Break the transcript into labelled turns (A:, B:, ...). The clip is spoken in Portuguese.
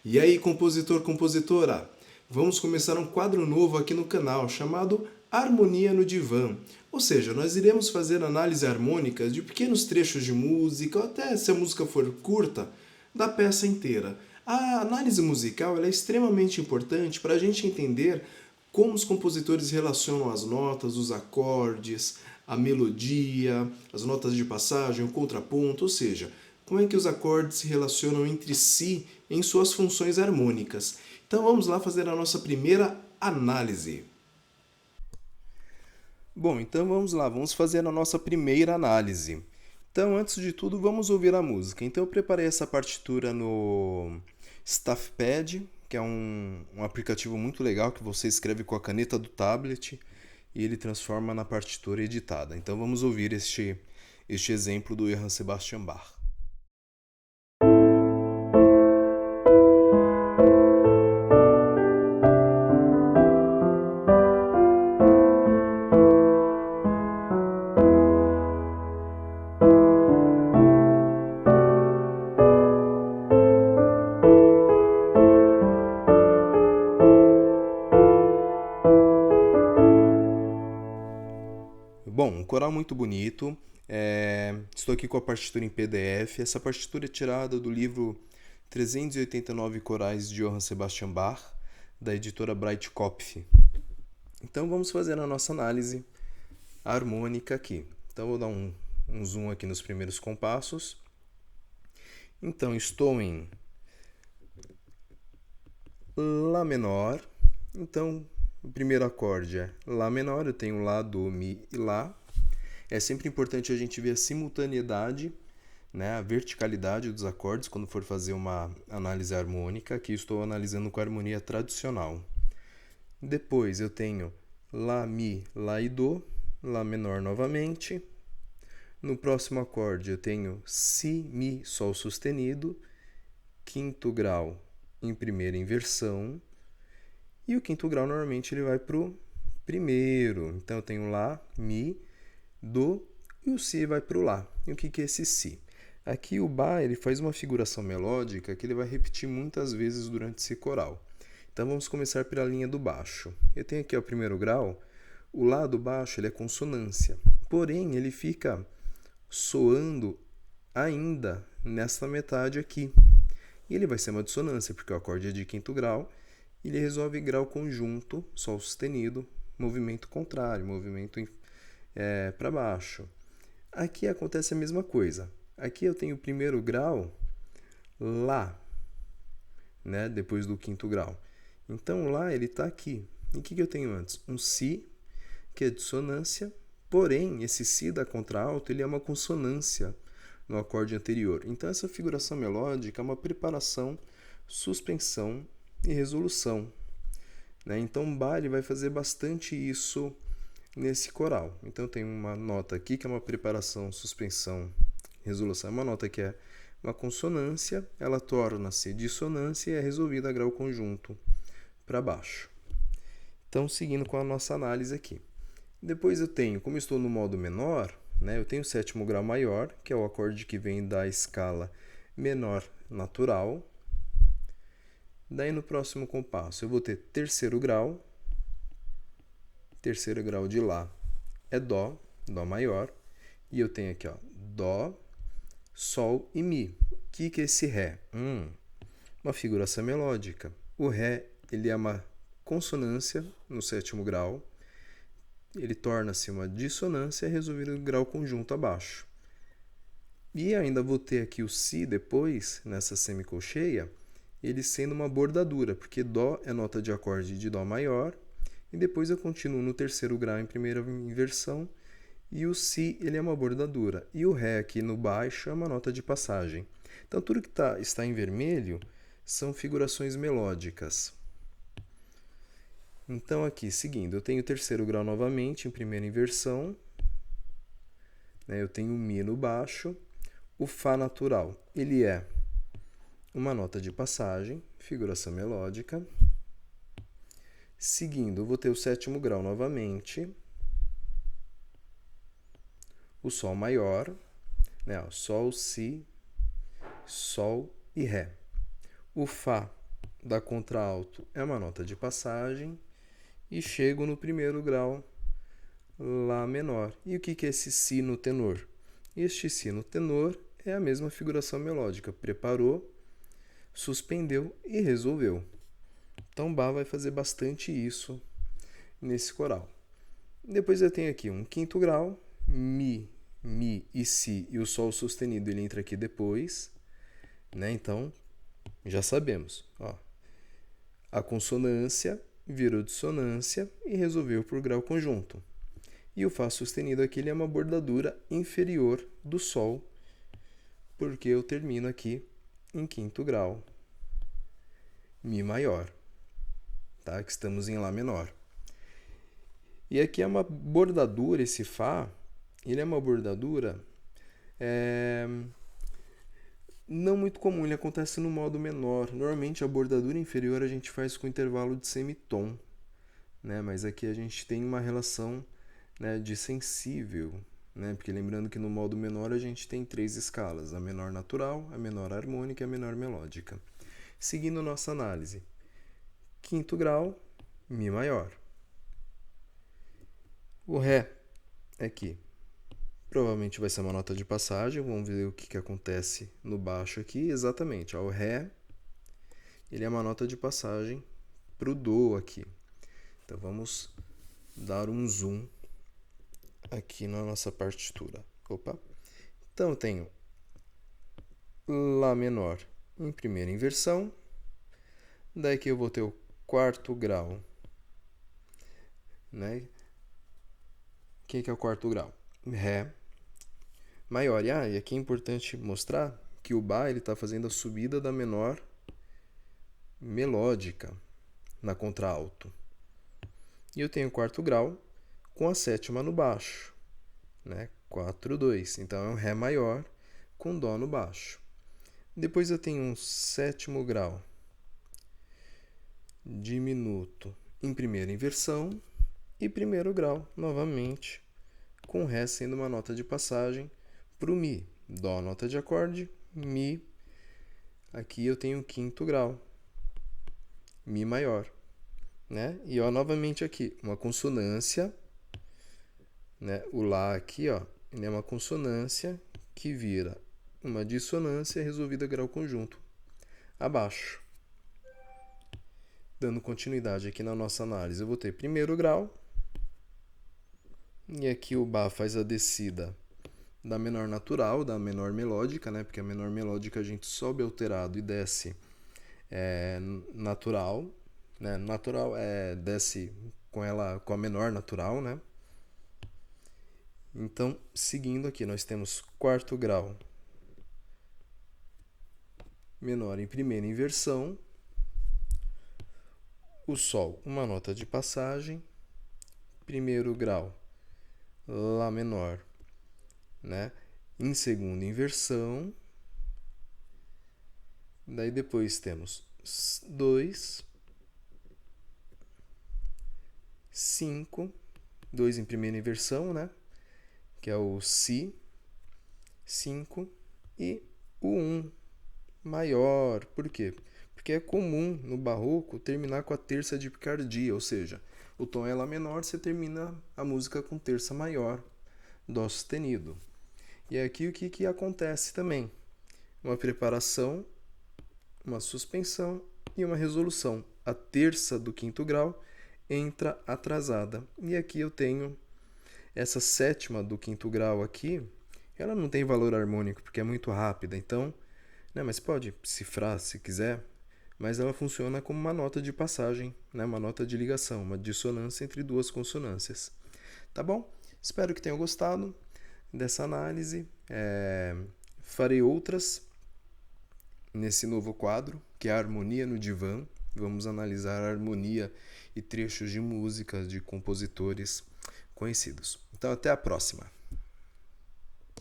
A: E aí, compositor, compositora? Vamos começar um quadro novo aqui no canal chamado Harmonia no Divã. Ou seja, nós iremos fazer análise harmônica de pequenos trechos de música, ou até se a música for curta, da peça inteira. A análise musical é extremamente importante para a gente entender como os compositores relacionam as notas, os acordes, a melodia, as notas de passagem, o contraponto, ou seja, como é que os acordes se relacionam entre si em suas funções harmônicas. Então vamos lá fazer a nossa primeira análise. Bom, então vamos lá, vamos fazer a nossa primeira análise. Então, antes de tudo, vamos ouvir a música. Então, eu preparei essa partitura no StaffPad, que é um aplicativo muito legal que você escreve com a caneta do tablet e ele transforma na partitura editada. Então, vamos ouvir este exemplo do Johann Sebastian Bach. Bom, um coral muito bonito. Estou aqui com a partitura em PDF. Essa partitura é tirada do livro 389 Corais de Johann Sebastian Bach, da editora Breitkopf. Então vamos fazer a nossa análise harmônica aqui. Então vou dar um zoom aqui nos primeiros compassos. Então estou em Lá menor. Então o primeiro acorde é Lá menor, eu tenho Lá, Do, Mi e Lá. É sempre importante a gente ver a simultaneidade, né, a verticalidade dos acordes quando for fazer uma análise harmônica. Aqui estou analisando com a harmonia tradicional. Depois eu tenho Lá, Mi, Lá e Do, Lá menor novamente. No próximo acorde eu tenho Si, Mi, Sol sustenido, quinto grau em primeira inversão. E o quinto grau normalmente ele vai para o primeiro. Então eu tenho Lá, Mi, Do e o Si vai para o Lá. E o que é esse Si? Aqui o Bach ele faz uma figuração melódica que ele vai repetir muitas vezes durante esse coral. Então vamos começar pela linha do baixo. Eu tenho aqui o primeiro grau, o Lá do baixo ele é consonância, porém ele fica soando ainda nessa metade aqui. E ele vai ser uma dissonância, porque o acorde é de quinto grau, e ele resolve grau conjunto, Sol sustenido, movimento contrário, movimento para baixo. Aqui acontece a mesma coisa. Aqui eu tenho o primeiro grau, Lá, né, depois do quinto grau. Então Lá ele está aqui. E o que eu tenho antes? Um Si, que é dissonância, porém esse Si da contralto ele é uma consonância no acorde anterior. Então essa figuração melódica é uma preparação, suspensão e resolução, né? Então Bach ele vai fazer bastante isso nesse coral. Então tem uma nota aqui que é uma preparação, suspensão, resolução. É uma nota que é uma consonância, ela torna-se dissonância e é resolvida a grau conjunto para baixo. Então, seguindo com a nossa análise aqui. Depois eu tenho, como eu estou no modo menor, né, eu tenho o sétimo grau maior, que é o acorde que vem da escala menor natural. Daí no próximo compasso eu vou ter terceiro grau de Lá é Dó, Dó maior, e eu tenho aqui ó, Dó, Sol e Mi. O que é esse Ré? Uma figuração melódica. O Ré ele é uma consonância no sétimo grau, ele torna-se uma dissonância resolvido em grau conjunto abaixo. E ainda vou ter aqui o Si depois, nessa semicolcheia, ele sendo uma bordadura, porque Dó é nota de acorde de Dó maior, e depois eu continuo no terceiro grau em primeira inversão, e o Si ele é uma bordadura, e o Ré aqui no baixo é uma nota de passagem. Então tudo que está em vermelho são figurações melódicas. Então aqui, seguindo, eu tenho o terceiro grau novamente em primeira inversão, né, eu tenho o Mi no baixo, o Fá natural, ele é uma nota de passagem, figuração melódica. Seguindo, eu vou ter o sétimo grau novamente, o Sol maior, né, Sol, Si, Sol e Ré. O Fá da contralto é uma nota de passagem e chego no primeiro grau, Lá menor. E o que é esse si no tenor? Este si no tenor é a mesma figuração melódica. Preparou, suspendeu e resolveu. Então, Bá vai fazer bastante isso nesse coral. Depois eu tenho aqui um quinto grau, Mi, Mi e Si, e o Sol sustenido ele entra aqui depois, né? Então, já sabemos. Ó, a consonância virou dissonância e resolveu por grau conjunto. E o Fá sustenido aqui ele é uma bordadura inferior do Sol, porque eu termino aqui em quinto grau, Mi maior, tá? Que estamos em Lá menor. E aqui é uma bordadura, esse Fá, ele é uma bordadura não muito comum, ele acontece no modo menor. Normalmente a bordadura inferior a gente faz com intervalo de semitom, né? Mas aqui a gente tem uma relação, né, de sensível, né? Porque lembrando que no modo menor a gente tem 3 escalas: a menor natural, a menor harmônica e a menor melódica. Seguindo nossa análise, quinto grau, Mi maior. O Ré aqui provavelmente vai ser uma nota de passagem. Vamos ver o que acontece no baixo aqui. Exatamente, ó, o Ré ele é uma nota de passagem para o Dó aqui. Então vamos dar um zoom aqui na nossa partitura. Opa! Então eu tenho Lá menor em primeira inversão. Daí que eu vou ter o quarto grau, né? O que é o quarto grau? Ré maior. E aqui é importante mostrar que o Bá está fazendo a subida da menor melódica na contralto. E eu tenho o quarto grau com a sétima no baixo, né? 4, 2. Então é um Ré maior com Dó no baixo. Depois eu tenho um sétimo grau diminuto em primeira inversão e primeiro grau novamente com Ré sendo uma nota de passagem para o Mi. Dó nota de acorde, Mi. Aqui eu tenho o quinto grau, Mi maior, né? E ó, novamente aqui, uma consonância, né? O Lá aqui, ó, ele é uma consonância que vira uma dissonância resolvida grau conjunto abaixo. Dando continuidade aqui na nossa análise, eu vou ter primeiro grau, e aqui o Bá faz a descida da menor natural, da menor melódica, né? Porque a menor melódica a gente sobe alterado e desce natural, né? Natural desce com a menor natural, né? Então, seguindo aqui, nós temos quarto grau menor em primeira inversão, o Sol, uma nota de passagem, primeiro grau, Lá menor, né? Em segunda inversão, daí depois temos 2, 5, 2 em primeira inversão, né? Que é o Si, 5 e o 1 maior. Por quê? Porque é comum no barroco terminar com a terça de picardia, ou seja, o tom é Lá menor, você termina a música com terça maior, Dó sustenido. E aqui o que acontece também? Uma preparação, uma suspensão e uma resolução. A terça do quinto grau entra atrasada. E aqui eu tenho essa sétima do quinto grau aqui, ela não tem valor harmônico porque é muito rápida, então, né, mas pode cifrar se quiser, mas ela funciona como uma nota de passagem, né, uma nota de ligação, uma dissonância entre duas consonâncias. Tá bom? Espero que tenham gostado dessa análise. Farei outras nesse novo quadro, que é a Harmonia no Divã. Vamos analisar a harmonia e trechos de músicas de compositores conhecidos. Então, até a próxima!